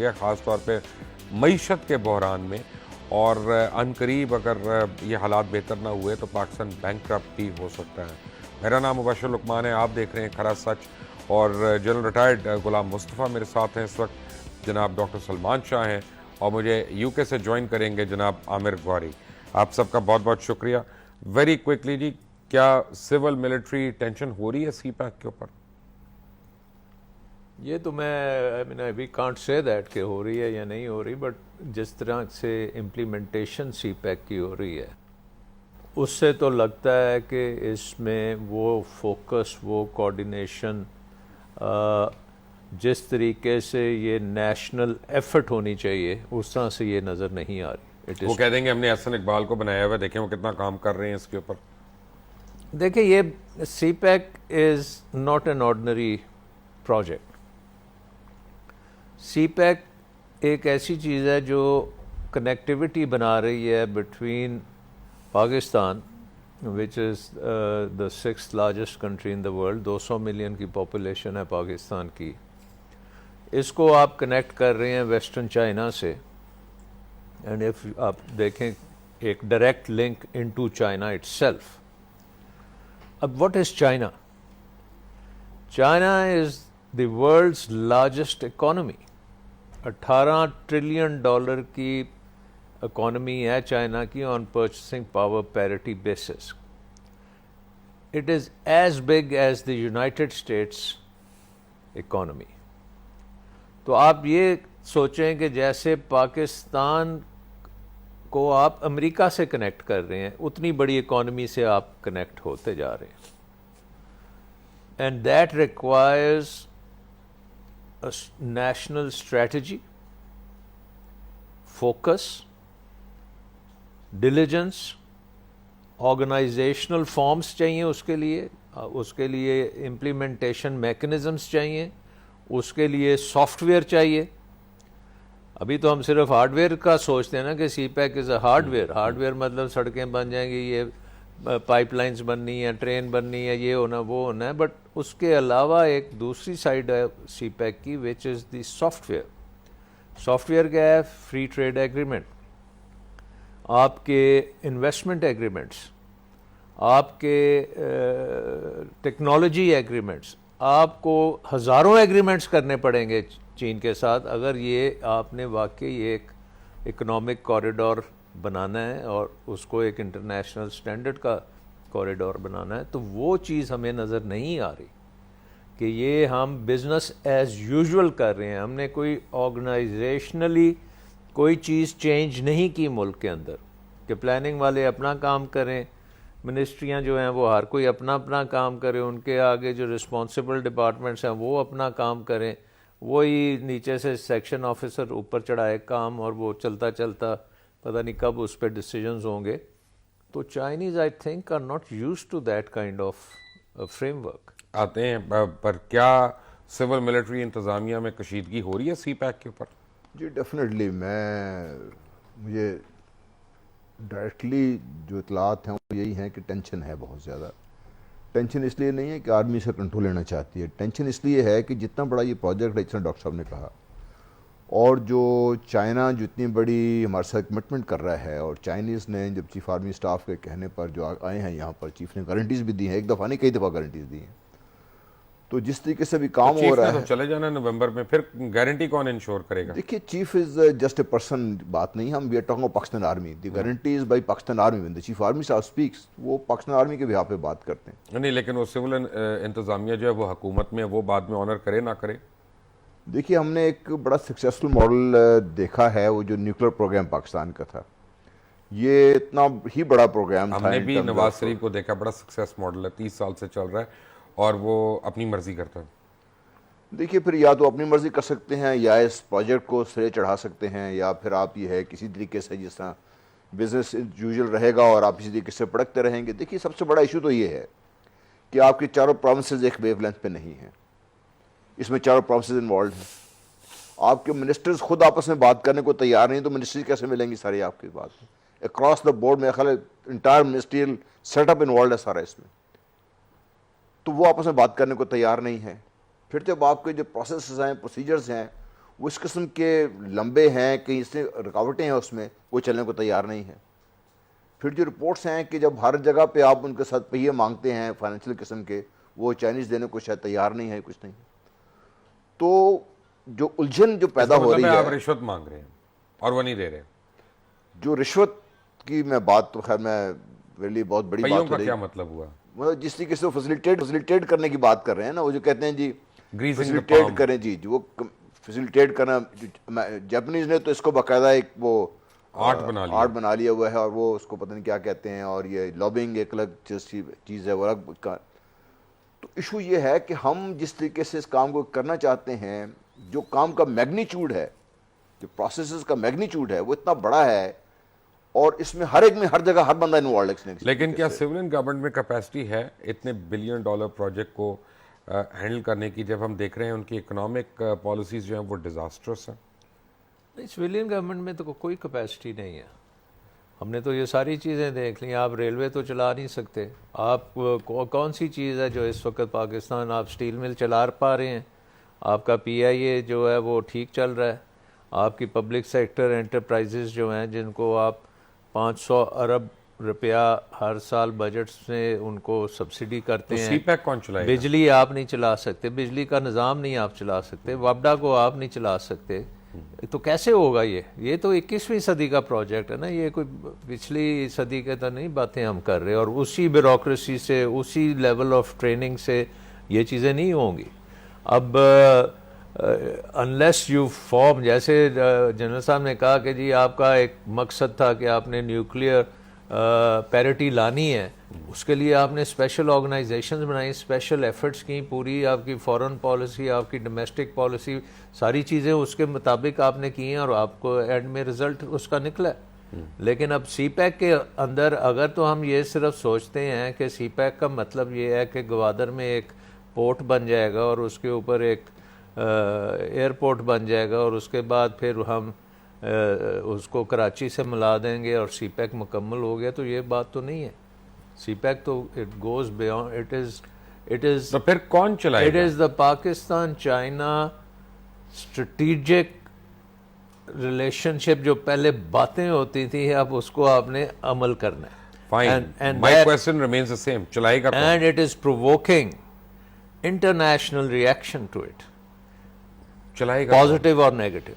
گیا, خاص طور پہ معیشت کے بحران میں, اور عنقریب اگر یہ حالات بہتر نہ ہوئے تو پاکستان بینکرپٹ بھی ہو سکتا ہے. میرا نام مبشر لقمان ہے, آپ دیکھ رہے ہیں کھڑا سچ, اور جنرل ریٹائرڈ غلام مصطفیٰ میرے ساتھ ہیں اس وقت, جناب ڈاکٹر سلمان شاہ ہیں, اور مجھے یو کے سے جوائن کریں گے جناب عامر غوری. آپ سب کا بہت بہت شکریہ. ویری کوئکلی جی, کیا سول ملٹری ٹینشن ہو رہی ہے سی پیک کے اوپر؟ یہ تو میں وی کانٹ سے دیٹ کہ ہو رہی ہے یا نہیں ہو رہی, بٹ جس طرح سے امپلیمنٹیشن سی پیک کی ہو رہی ہے اس سے تو لگتا ہے کہ اس میں وہ فوکس, وہ کوآرڈینیشن جس طریقے سے یہ نیشنل ایفرٹ ہونی چاہیے اس طرح سے یہ نظر نہیں آ رہی. وہ کہہ دیں گے ہم نے احسن اقبال کو بنایا ہوا ہے, دیکھیں وہ کتنا کام کر رہے ہیں اس کے اوپر. دیکھیں یہ CPEC is not an ordinary project. CPEC ایک ایسی چیز ہے جو کنیکٹیوٹی بنا رہی ہے between Pakistan which is the 6th largest country in the world, 200 million کی پاپولیشن ہے پاکستان کی. اس کو آپ کنیکٹ کر رہے ہیں ویسٹرن چائنا سے, اینڈ ایف آپ دیکھیں ایک direct link in to China itself. اب what is China? China is the world's largest economy. 18 trillion dollar کی اکانومی ہے چائنا کی on purchasing power parity basis. It is as big as the United States economy. تو آپ یہ سوچیں کہ جیسے پاکستان کو آپ امریکہ سے کنیکٹ کر رہے ہیں, اتنی بڑی اکانومی سے آپ کنیکٹ ہوتے جا رہے ہیں. And that requires national strategy, focus, diligence, organisational forms چاہیے اس کے لیے امپلیمنٹیشن میکنزمز چاہیے, اس کے لیے سافٹ ویئر چاہیے. ابھی تو ہم صرف ہارڈ ویئر کا سوچتے ہیں نا کہ CPEC is a hardware. Hardware مطلب سڑکیں بن جائیں گی, یہ پائپ لائنز بننی ہے, ٹرین بننی ہے, یہ ہونا وہ ہونا ہے. بٹ اس کے علاوہ ایک دوسری سائڈ ہے سی پیک کی وچ از دی سافٹ ویئر. سافٹ ویئر کیا ہے؟ فری ٹریڈ ایگریمنٹ, آپ کے انویسٹمنٹ ایگریمنٹس, آپ کے ٹیکنالوجی ایگریمنٹس. آپ کو ہزاروں ایگریمنٹس کرنے پڑیں گے چین کے ساتھ اگر یہ آپ نے واقعی ایک اکنامک کوریڈور بنانا ہے اور اس کو ایک انٹرنیشنل سٹینڈرڈ کا کوریڈور بنانا ہے. تو وہ چیز ہمیں نظر نہیں آ رہی کہ یہ ہم بزنس ایز یوزول کر رہے ہیں. ہم نے کوئی آرگنائزیشنلی کوئی چیز چینج نہیں کی ملک کے اندر کہ پلاننگ والے اپنا کام کریں, منسٹریاں جو ہیں وہ ہر کوئی اپنا اپنا کام کرے, ان کے آگے جو رسپانسبل ڈپارٹمنٹس ہیں وہ اپنا کام کریں, وہی نیچے سے سیکشن آفیسر اوپر چڑھائے کام, اور وہ چلتا چلتا پتہ نہیں کب اس پہ ڈیسیجنز ہوں گے. تو Chinese I think are not used to that kind of framework. آتے ہیں پر کیا سول ملٹری انتظامیہ میں کشیدگی ہو رہی ہے سی پیک کے اوپر؟ جی ڈیفینیٹلی. مجھے ڈائریکٹلی جو اطلاعات ہیں وہ یہی ہیں کہ ٹینشن ہے بہت زیادہ. ٹینشن اس لیے نہیں ہے کہ آرمی سے کنٹرول لینا چاہتی ہے, ٹینشن اس لیے ہے کہ جتنا بڑا یہ پروجیکٹ ہے جس طرح ڈاکٹر صاحب نے کہا, اور جو چائنا جتنی بڑی ہمارے ساتھ کمٹمنٹ کر رہا ہے, اور چائنیز نے جب چیف آرمی اسٹاف کے کہنے پر جو آئے ہیں یہاں پر, چیف نے گارنٹیز بھی دی ہیں, ایک دفعہ نہیں کئی دفعہ گارنٹیز دی ہیں. تو جس طریقے سے بھی کام ہو رہا ہے, تو چلے جانا نومبر میں, پھر گارنٹی کون انشور کرے گا؟ دیکھیے chief is just a person, بات نہیں, ہم we are talking of Pakistan army. The guarantee is by Pakistan army. When the chief army staff speaks, وہ پاکستان آرمی کے بہاف پہ بات کرتے ہیں. نہیں, لیکن وہ سول انتظامیہ جو ہے وہ حکومت میں, وہ بعد میں آنر کرے نہ کرے. دیکھیے ہم نے ایک بڑا سکسیسفل ماڈل دیکھا ہے, وہ جو نیوکلیر پروگرام پاکستان کا تھا. یہ اتنا ہی بڑا پروگرام تھا. ہم نے بھی نواز شریف کو دیکھا, بڑا سکسیس ماڈل ہے, 30 سال سے چل رہا ہے, اور وہ اپنی مرضی کرتا ہے. دیکھیے پھر یا تو اپنی مرضی کر سکتے ہیں, یا اس پروجیکٹ کو سرے چڑھا سکتے ہیں, یا پھر آپ یہ ہے کسی طریقے سے جس طرح بزنس یوزول رہے گا اور آپ اسی طریقے سے پڑکتے رہیں گے. دیکھیے سب سے بڑا ایشو تو یہ ہے کہ آپ کے چاروں پروونسز ایک ویو لینتھ پہ نہیں ہیں. اس میں چاروں پروونسز انوالوڈ ہیں. آپ کے منسٹرز خود آپس میں بات کرنے کو تیار نہیں, تو منسٹری کیسے ملیں گی سارے آپ کی بات میں. اکراس دا بورڈ میں خیال entire ministerial set up involved ہے سارا اس میں, تو وہ آپس میں بات کرنے کو تیار نہیں ہے. پھر جب آپ کے جو پروسیسز ہیں, پروسیجرز ہیں, وہ اس قسم کے لمبے ہیں، کہیں اس سے رکاوٹیں ہیں اس میں، وہ چلنے کو تیار نہیں ہیں. پھر جو رپورٹس ہیں کہ جب ہر جگہ پہ آپ ان کے ساتھ پہیے مانگتے ہیں فائنینشیل قسم کے، وہ چائنیز دینے کو شاید تیار نہیں ہے، کچھ نہیں. تو جو الجھن جو پیدا ہو رہی آپ ہے، رشوت مانگ رہے ہیں اور وہ نہیں دے رہے. جو رشوت کی میں بات تو خیر میں میرے لیے بہت بڑی پہیوں بات ہو کا رہی کیا ہے. مطلب ہوا؟ مطلب جس طریقے سے وہ فیسیلیٹیٹ کرنے کی بات کر رہے ہیں نا، وہ جو کہتے ہیں جی Greasing the فیسیلیٹیٹ palm. کریں، جی وہ فیسیلیٹیٹ کرنا. جاپنیز نے تو اس کو باقاعدہ ایک وہ آرٹ بنا لیا. آرٹ بنا لیا ہوا ہے، اور وہ اس کو پتہ نہیں کیا کہتے ہیں، اور یہ لابنگ ایک الگ چیز ہے، وہ الگ کا. تو ایشو یہ ہے کہ ہم جس طریقے سے اس کام کو کرنا چاہتے ہیں، جو کام کا میگنیچیوڈ ہے، جو پروسیسز کا میگنیچیوڈ ہے، وہ اتنا بڑا ہے، اور اس میں ہر ایک میں ہر جگہ ہر بندہ انوالڈ ہے. لیکن کیا سیولین گورنمنٹ میں کیپیسٹی ہے اتنے $1 بلین پروجیکٹ کو ہینڈل کرنے کی، جب ہم دیکھ رہے ہیں ان کی اکنامک پالیسیز جو ہیں وہ ڈیزاسٹرس ہیں؟ نہیں، سویلین گورنمنٹ میں تو کوئی کیپیسٹی نہیں ہے. ہم نے تو یہ ساری چیزیں دیکھ لیں. آپ ریلوے تو چلا نہیں سکتے. آپ کون سی چیز ہے جو اس وقت پاکستان، آپ سٹیل مل چلا پا رہے ہیں؟ آپ کا پی آئی اے جو ہے وہ ٹھیک چل رہا ہے. آپ کی پبلک سیکٹر انٹرپرائزز جو ہیں، جن کو آپ 500 ارب روپیہ ہر سال بجٹ سے ان کو سبسڈی کرتے ہیں. سی پیک کون چلائے گا؟ بجلی آپ نہیں چلا سکتے، بجلی کا نظام نہیں آپ چلا سکتے، وابڈا کو آپ نہیں چلا سکتے. تو کیسے ہوگا یہ تو 21ویں صدی کا پروجیکٹ ہے نا. یہ کوئی پچھلی صدی کے تو نہیں باتیں ہم کر رہے، اور اسی بیوروکریسی سے، اسی لیول آف ٹریننگ سے یہ چیزیں نہیں ہوں گی. اب انلیس یو فارم، جیسے جنرل صاحب نے کہا کہ جی آپ کا ایک مقصد تھا کہ آپ نے نیوکلیئر پیرٹی لانی ہے، اس کے لیے آپ نے اسپیشل آرگنائزیشنز بنائی، اسپیشل ایفرٹس کی، پوری آپ کی فورن پالیسی، آپ کی ڈومیسٹک پالیسی، ساری چیزیں اس کے مطابق آپ نے کی ہیں، اور آپ کو اینڈ میں رزلٹ اس کا نکلا ہے. لیکن اب سی پیک کے اندر اگر تو ہم یہ صرف سوچتے ہیں کہ سی پیک کا مطلب یہ ہے کہ گوادر میں ایک پورٹ بن جائے گا، اور اس کے اوپر ایک ایئرپورٹ بن جائے گا، اور اس کے بعد پھر ہم اس کو کراچی سے ملا دیں گے اور سی پیک مکمل ہو گیا، تو یہ بات تو نہیں ہے. سی پیک تو it goes beyond, it is تو پھر کون چلائے اٹ گا؟ Is the Pakistan China strategic relationship. جو پہلے باتیں ہوتی تھیں، اب اس کو آپ نے عمل کرنا ہے. Fine, my question remains the same. چلائے گا کون؟ And it is provoking international reaction to it, چلائے گا پازیٹیو اور نیگیٹو.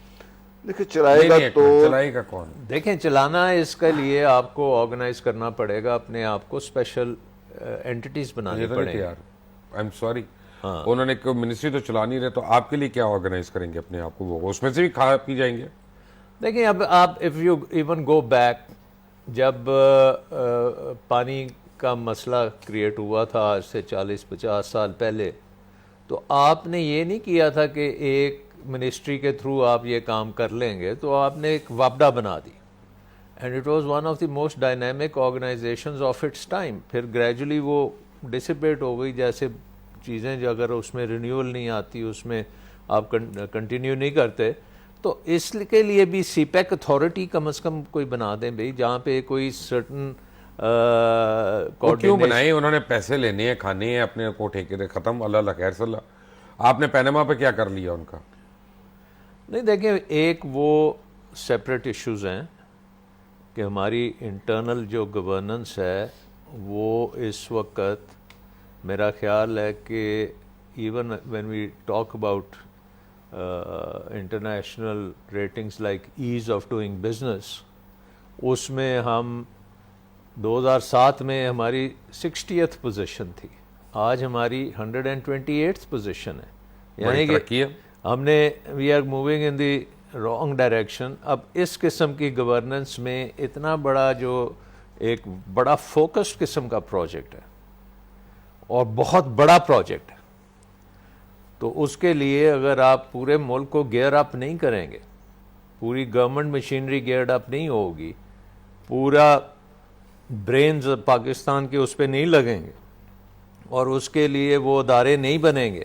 دیکھیں چلائے گا تو چلائے گا کون؟ دیکھیں، چلانا اس کے لیے آپ کو آرگنائز کرنا پڑے گا، اپنے آپ کو اسپیشل اینٹیز بنانی پڑیں گی. یار آئی ایم سوری، انہوں نے منسٹری تو چلا نہیں رہے، تو آپ کے لیے کیا آرگنائز کریں گے اپنے آپ کو؟ وہ اس میں سے بھی کھا پی جائیں گے. دیکھیں، اب آپ if you even go back, جب پانی کا مسئلہ کریٹ ہوا تھا آج سے 40-50 سال پہلے، تو آپ نے یہ نہیں کیا تھا کہ ایک منسٹری کے تھرو آپ یہ کام کر لیں گے، تو آپ نے ایک وابڈا بنا دی. And it was one of the most dynamic organisations of its time. پھر گریجولی وہ ڈسپیٹ ہو گئی، جیسے چیزیں جو اگر اس میں رینیول نہیں آتی، اس میں آپ کنٹینیو نہیں کرتے. تو اس کے لیے بھی سی پیک اتھارٹی کم از کم کوئی بنا دیں بھائی، جہاں پہ کوئی سرٹن کیوں بنائے؟ انہوں نے پیسے لینے ہیں، کھانے ہیں، اپنے کو ٹھیکے دے، ختم. اللہ خیر صلی اللہ. آپ نے پینما پہ کیا کر لیا ان کا؟ نہیں، دیکھیں، ایک وہ سیپریٹ ایشوز ہیں کہ ہماری انٹرنل جو گورننس ہے وہ اس وقت میرا خیال ہے کہ even when we talk about international ratings like ease of doing business, اس میں ہم 2007 میں ہماری 60th پوزیشن تھی، آج ہماری 128th پوزیشن ہے. یعنی کہ ہم نے we are moving in the wrong direction. اب اس قسم کی گورننس میں اتنا بڑا جو ایک بڑا فوکسڈ قسم کا پروجیکٹ ہے اور بہت بڑا پروجیکٹ ہے، تو اس کے لیے اگر آپ پورے ملک کو گیئر اپ نہیں کریں گے، پوری گورنمنٹ مشینری گیئر اپ نہیں ہوگی، پورا برینز پاکستان کے اس پہ نہیں لگیں گے، اور اس کے لیے وہ ادارے نہیں بنیں گے،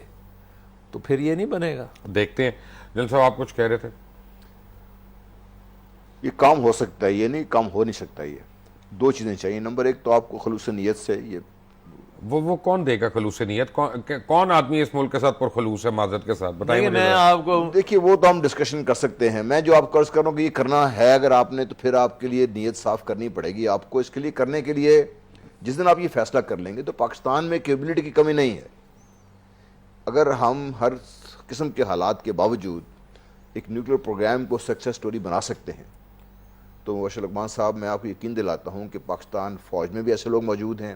تو پھر یہ نہیں بنے گا. دیکھتے ہیں. جنرل صاحب آپ کچھ کہہ رہے تھے. یہ کام ہو سکتا ہے، یہ نہیں کام ہو نہیں سکتا. یہ دو چیزیں چاہیے. نمبر ایک تو آپ کو خلوص نیت سے یہ وہ کون دے گا خلوص نیت؟ کون آدمی اس ملک کے ساتھ پرخلوص ہے معذرت کے ساتھ؟ بتائیں دیکھیں مجھے میں ذرا۔ آپ کو دیکھیے وہ تو ہم ڈسکشن کر سکتے ہیں. میں جو آپ کو عرض کر رہا ہوں کہ یہ کرنا ہے اگر آپ نے تو پھر آپ کے لیے نیت صاف کرنی پڑے گی. آپ کو اس کے لیے کرنے کے لیے جس دن آپ یہ فیصلہ کر لیں گے تو پاکستان میں کیپبلٹی کی کمی نہیں ہے. اگر ہم ہر قسم کے حالات کے باوجود ایک نیوکلیر پروگرام کو سکسیس سٹوری بنا سکتے ہیں تو مبشر لقمان صاحب میں آپ کو یقین دلاتا ہوں کہ پاکستان فوج میں بھی ایسے لوگ موجود ہیں,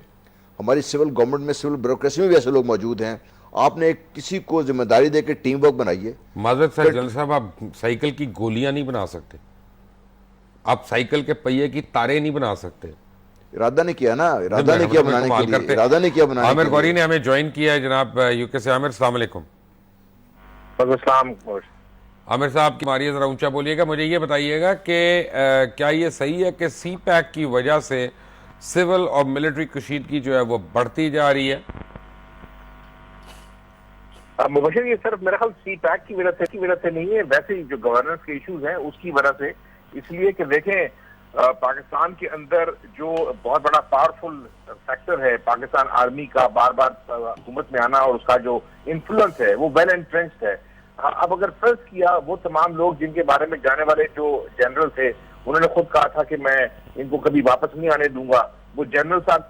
ہماری سول گورنمنٹ میں سول بیوروکریسی میں بھی ایسے لوگ موجود ہیں. آپ نے کسی کو ذمہ داری دے کے ٹیم ورک بنائیے. معذرت سے جنرل صاحب آپ سائیکل کی گولیاں نہیں بنا سکتے, آپ سائیکل کے پہیے کی تاریں نہیں بنا سکتے. ارادہ نے کیا نا, ارادہ نے کیا بنانے کے لیے, ارادہ نے کیا بنانے کے عامر لیے. غوری نے ہمیں جوائن کیا ہے جناب یو کے سے. عامر السلام علیکم. السلام. عامر صاحب کی ماریے ذرا اونچا بولیے گا. مجھے یہ بتائیے گا کہ کیا یہ صحیح ہے کہ سی پیک کی وجہ سے سول اور ملٹری کشیدگی جو ہے وہ بڑھتی جا رہی ہے؟ مبشر یہ صرف میرا خیال سی پیک کی وجہ سے نہیں ہے, ویسے جو گورننس کے ایشوز ہیں اس کی وجہ سے. اس لیے کہ دیکھیں پاکستان کے اندر جو بہت بڑا پاورفل فیکٹر ہے پاکستان آرمی کا بار بار حکومت میں آنا اور اس کا جو انفلوئنس ہے وہ ویل انٹرنسڈ ہے. اب اگر فرض کیا وہ تمام لوگ جن کے بارے میں جانے والے جو جنرل تھے انہوں نے خود کہا تھا کہ میں ان کو کبھی واپس نہیں آنے دوں گا, وہ جنرل صاحب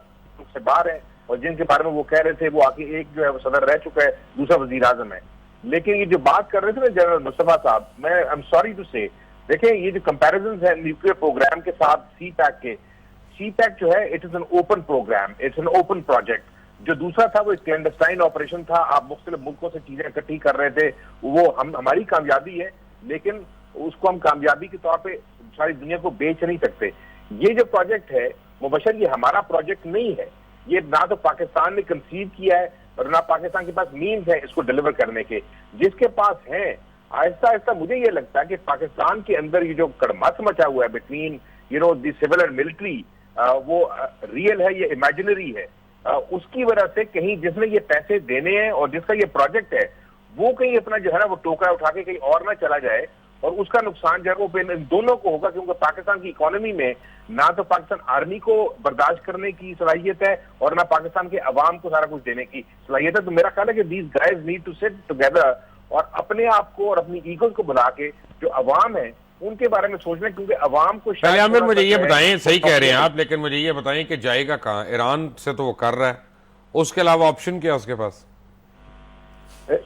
سے باہر ہیں, اور جن کے بارے میں وہ کہہ رہے تھے وہ آگے ایک جو ہے وہ صدر رہ چکا ہے, دوسرا وزیر اعظم ہے. لیکن یہ جو بات کر رہے تھے نا جنرل مصطفیٰ صاحب, میں ایم سوری ٹو سے, دیکھیں یہ جو کمپیریزنز ہیں نیوکلیر پروگرام کے ساتھ سی پیک کے, سی پیک جو ہے it is an open programme, it's an open project. جو دوسرا تھا وہ ایک کلینڈسٹائن آپریشن تھا, آپ مختلف ملکوں سے چیزیں اکٹھی کر رہے تھے. وہ ہماری کامیابی ہے لیکن اس کو ہم کامیابی کے طور پہ ساری دنیا کو بیچ نہیں سکتے. یہ جو پروجیکٹ ہے مبشر یہ ہمارا پروجیکٹ نہیں ہے, یہ نہ تو پاکستان نے کنسیو کیا ہے اور نہ پاکستان کے پاس مینز ہیں اس کو ڈیلیور کرنے کے. جس کے پاس ہیں آہستہ آہستہ مجھے یہ لگتا ہے کہ پاکستان کے اندر یہ جو کڑماس مچا ہوا ہے between the civil and military, وہ ریئل ہے یا امیجنری ہے. اس کی وجہ سے کہیں جس نے یہ پیسے دینے ہیں اور جس کا یہ پروجیکٹ ہے وہ کہیں اپنا جو ہے نا وہ ٹوکرا اٹھا کے کہیں اور نہ چلا جائے, اور اس کا نقصان جو ہے وہ ان دونوں کو ہوگا. کیونکہ پاکستان کی اکانومی میں نہ تو پاکستان آرمی کو برداشت کرنے کی صلاحیت ہے اور نہ پاکستان کے عوام کو سارا کچھ دینے کی صلاحیت ہے. تو میرا خیال ہے کہ these guys need to sit together اور اپنے آپ کو اور اپنی ایگوز کو بلا کے جو عوام ہے ان کے بارے میں سوچنا, کیونکہ عوام کو پہلے عامر مجھے یہ بتائیں, صحیح کہہ رہے ہیں آپ, لیکن مجھے یہ بتائیں کہ جائے گا کہاں؟ ایران سے تو وہ کر رہا ہے, اس کے علاوہ آپشن کیا اس کے پاس؟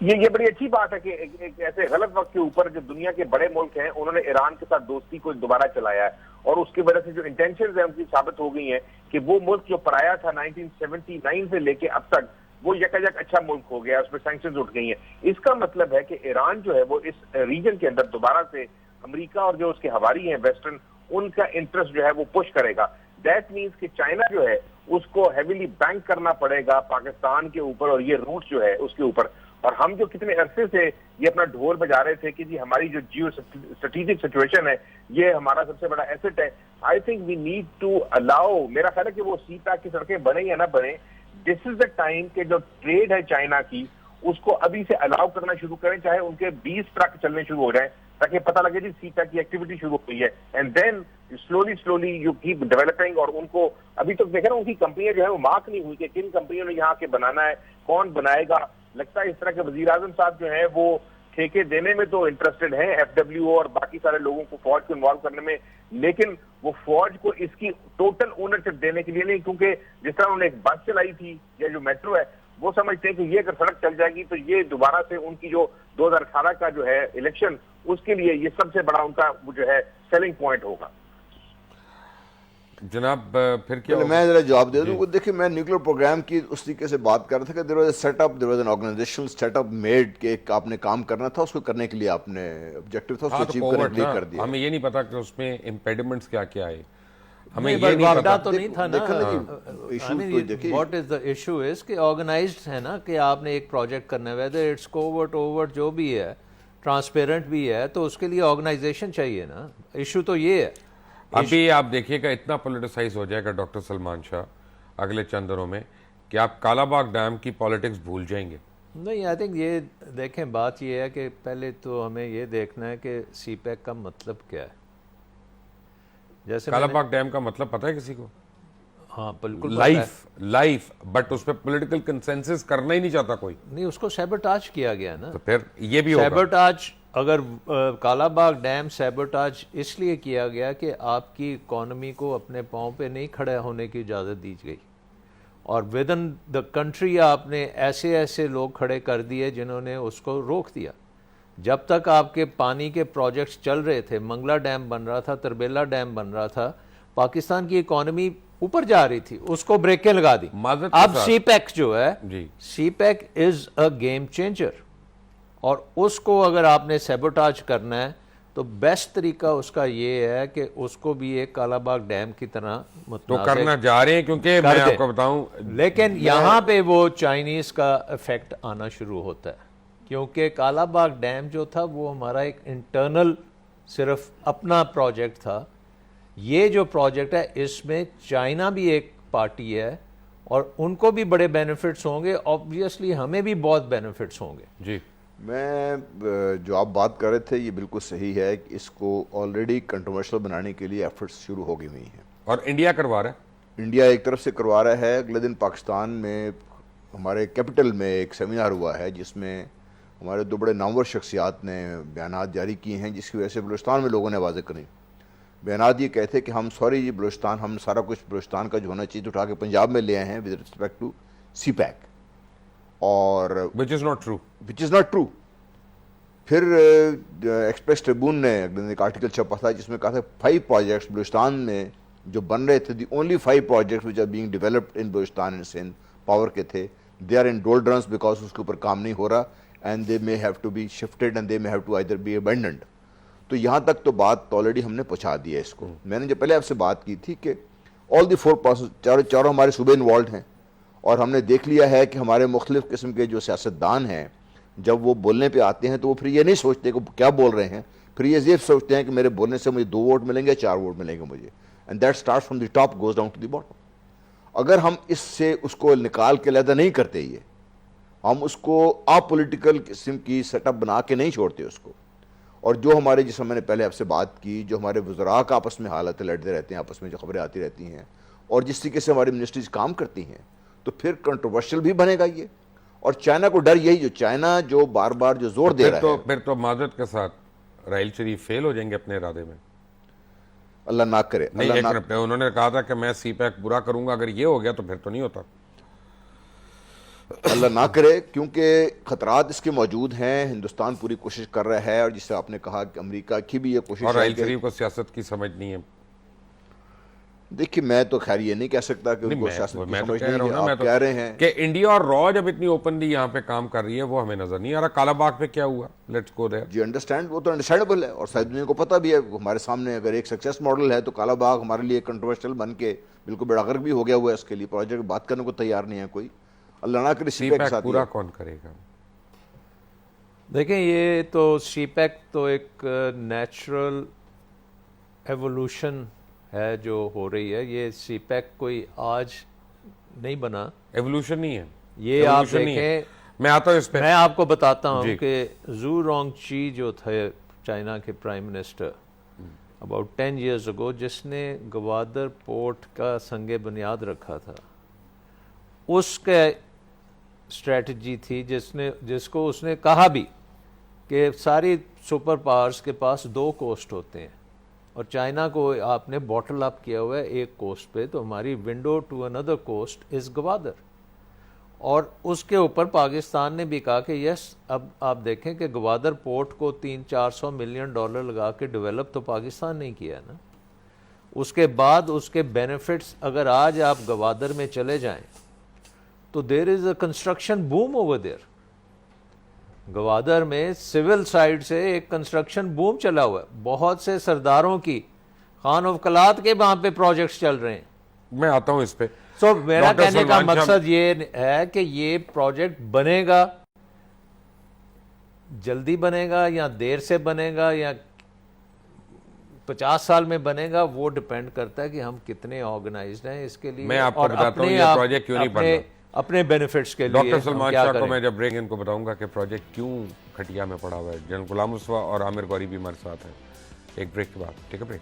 یہ بڑی اچھی بات ہے کہ ایک ایسے غلط وقت کے اوپر جو دنیا کے بڑے ملک ہیں انہوں نے ایران کے ساتھ دوستی کو دوبارہ چلایا ہے, اور اس کی وجہ سے جو انٹینشنز ہیں ان کی ثابت ہو گئی ہیں کہ وہ ملک جو پرایا تھا 1979 سے لے کے اب تک وہ یکایک اچھا ملک ہو گیا, اس پہ سینکشنز اٹھ گئی ہیں. اس کا مطلب ہے کہ ایران جو ہے وہ اس ریجن کے اندر دوبارہ سے امریکہ اور جو اس کے حواری ہیں ویسٹرن, ان کا انٹرسٹ جو ہے وہ پش کرے گا. دیٹ مینس کہ چائنا جو ہے اس کو ہیویلی بینک کرنا پڑے گا پاکستان کے اوپر اور یہ روٹ جو ہے اس کے اوپر. اور ہم جو کتنے عرصے سے یہ اپنا ڈھول بجا رہے تھے کہ جی ہماری جو جیو اسٹریٹجک سچویشن ہے یہ ہمارا سب سے بڑا ایسٹ ہے. I think we need to allow, میرا خیال ہے کہ وہ سی پیک کی سڑکیں بنے یا نہ بنے, دس از دا ٹائم کہ جو ٹریڈ ہے چائنا کی اس کو ابھی سے الاؤ کرنا شروع کریں, چاہے ان کے 20 ٹرک چلنے شروع ہو جائیں تاکہ پتہ لگے جی سی پیک کی ایکٹیویٹی شروع ہوئی ہے. And then slowly you keep developing. اور ان کو ابھی تک دیکھ رہا ہوں ان کی کمپنیاں جو ہے وہ مارک نہیں ہوئی کہ کن کمپنیوں نے یہاں کے بنانا ہے, کون بنائے گا. لگتا ہے اس طرح کے وزیر اعظم صاحب جو ہیں وہ ٹھیکے دینے میں تو انٹرسٹڈ ہیں, ایف ڈبلیو اور باقی سارے لوگوں کو فوج کو انوالو کرنے میں, لیکن وہ فوج کو اس کی ٹوٹل اونرشپ دینے کے لیے نہیں. کیونکہ جس طرح انہوں نے ایک بس چلائی تھی یا جو میٹرو ہے وہ سمجھتے ہیں کہ یہ اگر سڑک چل جائے گی تو یہ دوبارہ سے ان کی جو 2018 کا جو ہے الیکشن اس کے لیے یہ سب سے بڑا ان کا جو ہے سیلنگ پوائنٹ ہوگا. جناب پھر کیا میں ذرا جواب دے دوں. دیکھیں میں نیوکلیر پروگرام کی اس طریقے سے بات کر رہا تھا کہ there was a set up, there was an organisational set up made کہ آپ نے کام کرنا تھا, اس کو کرنے کے لیے آپ نے آبجیکٹو تھا اس کو اچیو کرنے کے لیے کر دیا. ہمیں یہ نہیں پتا کہ اس میں امپیڈمنٹس کیا کیا ہے, ہمیں نہیں یہ نہیں پتا. تو نہیں تھا نا. What is the issue is کہ آرگنائزڈ ہے نا, کہ آپ نے ایک پروجیکٹ کرنا ہے ویدر اٹس کوورٹ جو بھی ہے ٹرانسپیرنٹ بھی ہے تو اس کے لیے آرگنائزیشن چاہیے نا. ایشو تو یہ ہے. ابھی آپ دیکھیے گا اتنا پولیٹیسائز ہو جائے گا ڈاکٹر سلمان شاہ اگلے چند دنوں میں کہ آپ کالا باغ ڈیم کی پالیٹکس بھول جائیں گے. نہیں, آئی تھنک یہ دیکھیں بات یہ ہے کہ پہلے تو ہمیں یہ دیکھنا ہے کہ سی پیک کا مطلب کیا ہے. جیسے کالا باغ ڈیم کا مطلب پتہ ہے کسی کو؟ ہاں بالکل لائف بٹ اس پہ پولیٹیکل کنسنسس کرنا ہی نہیں چاہتا کوئی. نہیں, اس کو سیبوٹاج کیا گیا نا. تو پھر یہ بھی ہوگا سیبوٹاج, اگر کالا باغ ڈیم سیبوٹاج اس لیے کیا گیا کہ آپ کی اکانومی کو اپنے پاؤں پہ نہیں کھڑے ہونے کی اجازت دی گئی, اور ود ان دا کنٹری آپ نے ایسے ایسے لوگ کھڑے کر دیے جنہوں نے اس کو روک دیا. جب تک آپ کے پانی کے پروجیکٹس چل رہے تھے, منگلا ڈیم بن رہا تھا, تربیلا ڈیم بن رہا تھا, پاکستان کی اکانومی اوپر جا رہی تھی, اس کو بریکیں لگا دی. اب سی پیک جو ہے, CPEC is a game changer, اور اس کو اگر آپ نے سیبوٹاج کرنا ہے تو بیسٹ طریقہ اس کا یہ ہے کہ اس کو بھی ایک کالا باغ ڈیم کی طرح تو کرنا جا رہے ہیں, کیونکہ میں آپ کو بتاؤں. لیکن یہاں پہ وہ چائنیز کا افیکٹ آنا شروع ہوتا ہے, کیونکہ کالا باغ ڈیم جو تھا وہ ہمارا ایک انٹرنل صرف اپنا پروجیکٹ تھا. یہ جو پروجیکٹ ہے اس میں چائنا بھی ایک پارٹی ہے, اور ان کو بھی بڑے بینیفٹس ہوں گے, آبویسلی ہمیں بھی بہت بینیفٹس ہوں گے. جی, میں جو آپ بات کر رہے تھے یہ بالکل صحیح ہے کہ اس کو آلریڈی کنٹروورشل بنانے کے لیے ایفرٹس شروع ہو گئی ہوئی ہیں, اور انڈیا کروا رہا ہے. انڈیا ایک طرف سے کروا رہا ہے. اگلے دن پاکستان میں ہمارے کیپٹل میں ایک سیمینار ہوا ہے جس میں ہمارے دو بڑے نامور شخصیات نے بیانات جاری کیے ہیں, جس کی وجہ سے بلوچستان میں لوگوں نے آوازیں کریں. بیانات یہ کہتے کہ ہم سوری جی بلوچستان, ہم سارا کچھ بلوچستان کا جو ہونا چاہیے تو اٹھا کے پنجاب میں لے آئے ہیں with respect to CPEC, اور which is not true. پھر ایکسپریس ٹریبون نے ایک آرٹیکل چھپا تھا جس میں کہا تھا 5 پروجیکٹس بلوچستان میں جو بن رہے تھے, the only 5 projects which are being developed in Balochistan and Sindh power کے تھے, they are in doldrums because اس کے اوپر کام نہیں ہو رہا, and they may have to be shifted and they may have to either be abandoned. تو یہاں تک تو بات آلریڈی ہم نے پہنچا دی ہے اس کو. میں نے جو پہلے آپ سے بات کی تھی کہ آل دی 4 پروسیس چاروں ہمارے صوبے انوالوڈ ہیں, اور ہم نے دیکھ لیا ہے کہ ہمارے مختلف قسم کے جو سیاستدان ہیں جب وہ بولنے پہ آتے ہیں تو وہ پھر یہ نہیں سوچتے کہ کیا بول رہے ہیں, پھر یہ سوچتے ہیں کہ میرے بولنے سے مجھے 2 ووٹ ملیں گے, 4 ووٹ ملیں گے مجھے, and that start from the top goes down to the bottom. اگر ہم اس سے اس کو نکال کے علیحدہ نہیں کرتے, یہ ہم اس کو آپ پولیٹیکل قسم کی سیٹ اپ بنا کے نہیں چھوڑتے اس کو, اور جو ہمارے, جس میں نے پہلے آپ سے بات کی, جو ہمارے وزراء کا آپس میں حالتیں لڑتے رہتے ہیں, آپس میں جو خبریں آتی رہتی ہیں, اور جس طریقے سے ہماری منسٹریز کام کرتی ہیں, تو پھر کنٹروورشل بھی بنے گا یہ. اور چائنا کو ڈر یہی, جو چائنا جو بار بار جو زور دے رہا ہے, پھر تو معذرت کے ساتھ راحیل شریف فیل ہو جائیں گے اپنے ارادے میں. اللہ نہ کرے. انہوں نے کہا تھا کہ میں سی پیک پورا کروں گا, اگر یہ ہو گیا تو پھر تو نہیں ہوتا. اللہ نہ کرے, کیونکہ خطرات اس کے موجود ہیں. ہندوستان پوری کوشش کر رہا ہے, اور جس سے آپ نے کہا کہ امریکہ کی بھی یہ کوشش ہے. اور راحیل شریف کو سیاست کی سمجھ نہیں ہے. دیکھیے میں تو خیر یہ نہیں کہہ سکتا کہ ان کو سیاست کی سمجھ نہیں ہے. آپ کہہ رہے ہیں کہ انڈیا اور را جب اتنی اوپنلی یہاں پہ کام کر رہی ہے وہ ہمیں نظر نہیں آ رہا. کالا باغ پہ کیا ہوا, لیٹس گو دیئر. جی انڈرسٹینڈ, وہ تو انڈرسٹینڈیبل ہے, اور ساری دنیا کو پتہ بھی ہے. ہمارے سامنے اگر ایک سکسیس ماڈل ہے تو کالا باغ ہمارے لیے کنٹروورشل بن کے بالکل بڑا غرق بھی ہو گیا ہوا ہے. اس کے لیے پروجیکٹ بات کرنے کو تیار نہیں ہے کوئی. اللہ نہ کرے سی پیک پورا کون کرے گا. دیکھیں یہ تو سی پیک تو ایک نیچرل ایوولوشن ہے جو ہو رہی ہے. یہ سی پیک کوئی آج نہیں بنا, ایوولوشن نہیں ہے یہ. آپ دیکھیں, میں آتا ہوں اس پہ, میں آپ کو بتاتا ہوں کہ زو رونگ چی جو تھے چائنا کے prime minister about 10 years ago, جس نے گوادر پورٹ کا سنگ بنیاد رکھا تھا, اس کا اسٹریٹجی تھی جس کو اس نے کہا بھی کہ ساری سپر پاورز کے پاس 2 کوسٹ ہوتے ہیں, اور چائنا کو آپ نے باٹل اپ کیا ہوا ہے ایک کوسٹ پہ, تو ہماری ونڈو ٹو اندر کوسٹ از گوادر. اور اس کے اوپر پاکستان نے بھی کہا کہ یس, اب آپ دیکھیں کہ گوادر پورٹ کو $300-400 ملین لگا کے ڈیولپ تو پاکستان نہیں کیا نا. اس کے بعد اس کے بینیفٹس, اگر آج آپ گوادر میں چلے جائیں تو there is a construction boom over there. Gwadar میں سول سائڈ سے ایک کنسٹرکشن بوم چلا ہوا ہے. بہت سے سرداروں کی, خان آف کلات کے وہاں پہ پروجیکٹس چل رہے ہیں. میں آتا ہوں اس پہ. سو میرا کہنے کا مقصد یہ ہے کہ یہ پروجیکٹ بنے گا, جلدی بنے گا یا دیر سے بنے گا یا 50 سال میں بنے گا, وہ ڈیپینڈ کرتا ہے کہ ہم کتنے آرگنائزڈ ہیں اس کے لیے. میں آپ کو بتاتا ہوں یہ پروجیکٹ کیوں نہیں بننا. اپنے بینیفٹس کے لیے ڈاکٹر سلمان شاہ کو میں جب بریک ان کو بتاؤں گا کہ پروجیکٹ کیوں کھٹیا میں پڑا ہوا ہے. جنرل غلام رسوا اور عامر غوری بھی ہمارے ساتھ ہیں. ایک بریک کے بعد. ٹھیک ہے, بریک.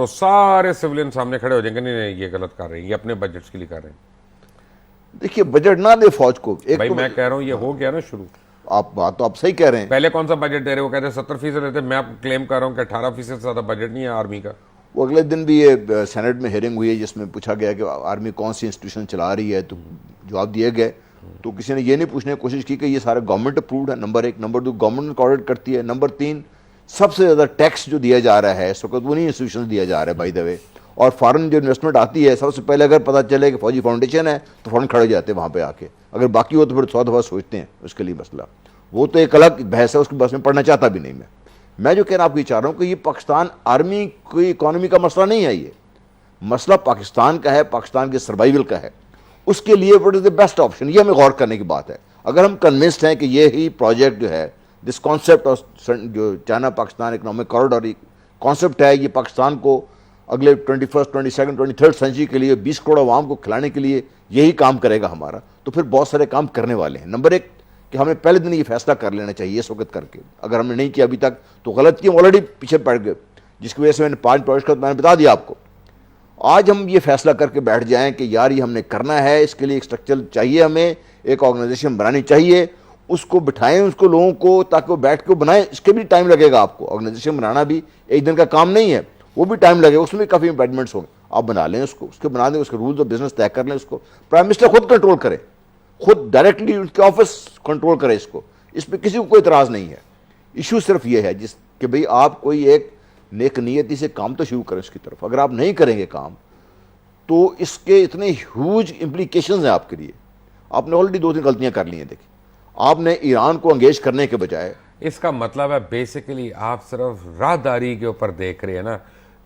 تو سارے سولین سامنے کھڑے ہو جائیں گے نہیں یہ غلط کر رہے ہیں, یہ اپنے بجٹس کے لیے کر رہے ہیں. دیکھیے بجٹ نہ دے فوج کو. بھائی میں کہہ رہا ہوں یہ ہو گیا نا شروع. آپ بات تو آپ صحیح کہہ رہے ہیں. پہلے کون سا بجٹ دے رہے, وہ کہتے ہیں 70% دیتے, میں کلیم کر رہا ہوں کہ 18% سے زیادہ بجٹ نہیں ہے آرمی کا. وہ اگلے دن بھی یہ سینٹ میں ہیئرنگ ہوئی ہے جس میں پوچھا گیا کہ آرمی کون سی انسٹیٹیوشن چلا رہی ہے, تو جواب دیے گئے. تو کسی نے یہ نہیں پوچھنے کی کوشش کی کہ یہ سارے گورنمنٹ اپرووڈ ہے, نمبر 1. نمبر 2 گورنمنٹ آڈٹ کرتی ہے. نمبر 3 سب سے زیادہ ٹیکس جو دیا جا رہا ہے اس وقت وہ نہیں انسٹیٹیوشن دیا جا رہا ہے بائی دا وے. اور فارن جو انویسٹمنٹ آتی ہے سب سے پہلے اگر پتہ چلے کہ فوجی فاؤنڈیشن ہے تو فوراً کھڑے جاتے ہیں وہاں پہ آ کے. اگر باقی ہو تو پھر 100 دفعہ سوچتے ہیں اس کے لیے مسئلہ. وہ تو ایک الگ بحث ہے, اس کے بس میں پڑھنا چاہتا بھی نہیں میں جو کہنا آپ کو یہ چاہ رہا ہوں کہ یہ پاکستان آرمی کی اکانومی کا مسئلہ نہیں ہے. یہ مسئلہ پاکستان کا ہے, پاکستان کے سروائیول کا ہے. اس کے لیے what is the best option, یہ ہمیں غور کرنے کی بات ہے. اگر ہم کنونسڈ ہیں کہ یہی پروجیکٹ جو ہے دس کانسیپٹ آف جو China Pakistan economic corridor concept ہے, یہ پاکستان کو اگلے 21st 22nd 23rd سینچری کے لیے 20 کروڑ عوام کو کھلانے کے لیے یہی کام کرے گا ہمارا, تو پھر بہت سارے کام کرنے والے ہیں. نمبر 1 کہ ہمیں پہلے دن یہ فیصلہ کر لینا چاہیے اس وقت کر کے. اگر ہم نے نہیں کیا ابھی تک تو غلط کیا, آلریڈی پیچھے پڑ گئے, جس کی وجہ سے میں نے 5 پروجیکٹ کا میں نے بتا دیا آپ کو. آج ہم یہ فیصلہ کر کے بیٹھ جائیں کہ یار یہ ہم نے کرنا ہے, اس کے لیے ایک اسٹرکچر چاہیے, ہمیں ایک آرگنائزیشن بنانی چاہیے, اس کو بٹھائیں اس کو لوگوں کو تاکہ وہ بیٹھ کے بنائیں. اس کے بھی ٹائم لگے گا آپ کو. آرگنائزیشن بنانا بھی ایک دن کا کام نہیں ہے, وہ بھی ٹائم لگے گا, اس میں بھی کافی امپیڈمنٹس ہوں گے. آپ بنا لیں اس کو, اس کے بنا دیں, اس کے رولز آف بزنس طے کر لیں. اس کو پرائم منسٹر خود کنٹرول کرے, خود ڈائریکٹلی ان کے آفس کنٹرول کرے اس کو. اس پہ کسی کو کوئی اعتراض نہیں ہے. ایشو صرف یہ ہے جس کہ بھئی آپ کوئی ایک نیک نیتی سے کام تو شروع کریں اس کی طرف. اگر آپ نہیں کریں گے کام تو اس کے اتنے ہیوج امپلیکیشنز ہیں آپ کے لیے. آپ نے آلریڈی 2-3 غلطیاں کر لی ہیں. دیکھیں آپ نے ایران کو انگیج کرنے کے بجائے, اس کا مطلب ہے بیسیکلی آپ صرف راہداری کے اوپر دیکھ رہے ہیں نا,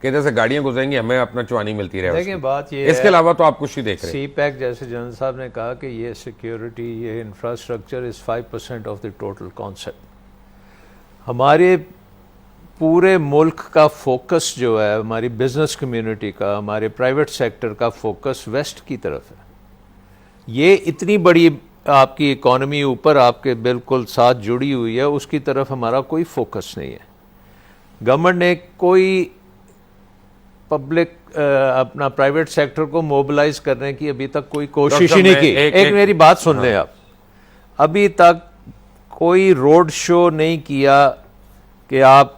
کہ جیسے گاڑیاں گزریں گی ہمیں اپنا چوانی ملتی رہے. دیکھیں بات یہ اس کے علاوہ تو آپ کچھ نہیں دیکھ رہے. سی پیک جیسے جنرل صاحب نے کہا کہ یہ سیکیورٹی, یہ infrastructure is 5% of the total concept. ہمارے پورے ملک کا فوکس جو ہے, ہماری بزنس کمیونٹی کا, ہمارے پرائیویٹ سیکٹر کا فوکس ویسٹ کی طرف ہے. یہ اتنی بڑی آپ کی اکانومی اوپر آپ کے بالکل ساتھ جڑی ہوئی ہے, اس کی طرف ہمارا کوئی فوکس نہیں ہے. گورنمنٹ نے کوئی پبلک اپنا پرائیویٹ سیکٹر کو موبلائز کرنے کی ابھی تک کوئی کوشش ہی نہیں کی. ایک میری بات سن لیں آپ, ابھی تک کوئی روڈ شو نہیں کیا کہ آپ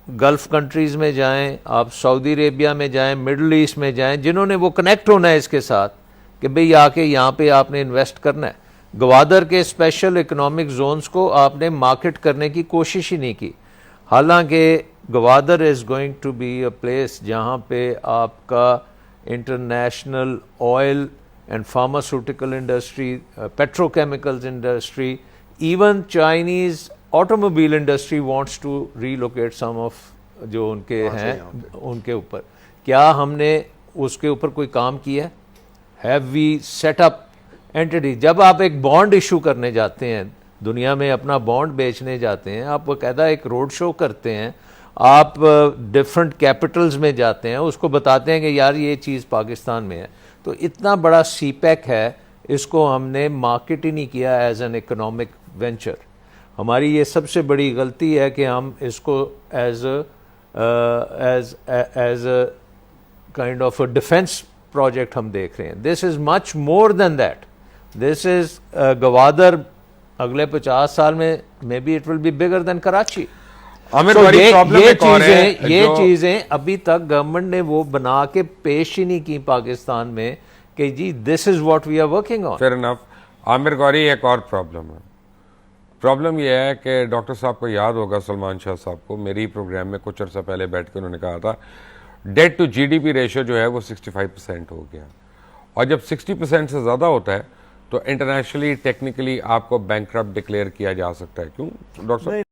گلف کنٹریز میں جائیں, آپ سعودی عربیہ میں جائیں, مڈل ایسٹ میں جائیں, جنہوں نے وہ کنیکٹ ہونا ہے اس کے ساتھ کہ بھئی آ کے یہاں پہ آپ نے انویسٹ کرنا ہے. گوادر کے اسپیشل اکنامک زونز کو آپ نے مارکیٹ کرنے کی کوشش ہی نہیں کی, حالانکہ Gwadar is going to be a place جہاں پہ آپ کا international oil and pharmaceutical industry, petrochemicals industry, even Chinese automobile industry wants to relocate some of جو ان کے ہیں ان کے اوپر. کیا ہم نے اس کے اوپر کوئی کام کیا ہے؟ Have we set up any? جب آپ ایک بانڈ ایشو کرنے جاتے ہیں, دنیا میں اپنا بانڈ بیچنے جاتے ہیں, آپ باقاعدہ ایک روڈ شو کرتے ہیں, آپ ڈفرنٹ کیپٹلز میں جاتے ہیں, اس کو بتاتے ہیں کہ یار یہ چیز پاکستان میں ہے. تو اتنا بڑا سی پیک ہے, اس کو ہم نے مارکیٹ ہی نہیں کیا ایز این اکنامک وینچر. ہماری یہ سب سے بڑی غلطی ہے کہ ہم اس کو as a kind of a defence project ہم دیکھ رہے ہیں. دس از مچ مور دین دیٹ. دس از گوادر اگلے 50 سال میں maybe it will be bigger than Karachi. یہ چیزیں ابھی تک گورنمنٹ نے وہ بنا کے پیش ہی نہیں کی پاکستان میں کہ جی this is what we are working on. Fair enough. Aamir Ghauri, ایک اور پرابلم ہے. پرابلم یہ ہے کہ ڈاکٹر صاحب کو یاد ہوگا, سلمان شاہ صاحب کو, میری پروگرام میں کچھ عرصہ پہلے بیٹھ کے انہوں نے کہا تھا debt to G D P ratio جو ہے وہ 65% ہو گیا, اور جب 60% سے زیادہ ہوتا ہے تو انٹرنیشنلی ٹیکنیکلی آپ کو بینکرپٹ ڈکلیئر کیا جا سکتا ہے. کیوں ڈاکٹر صاحب؟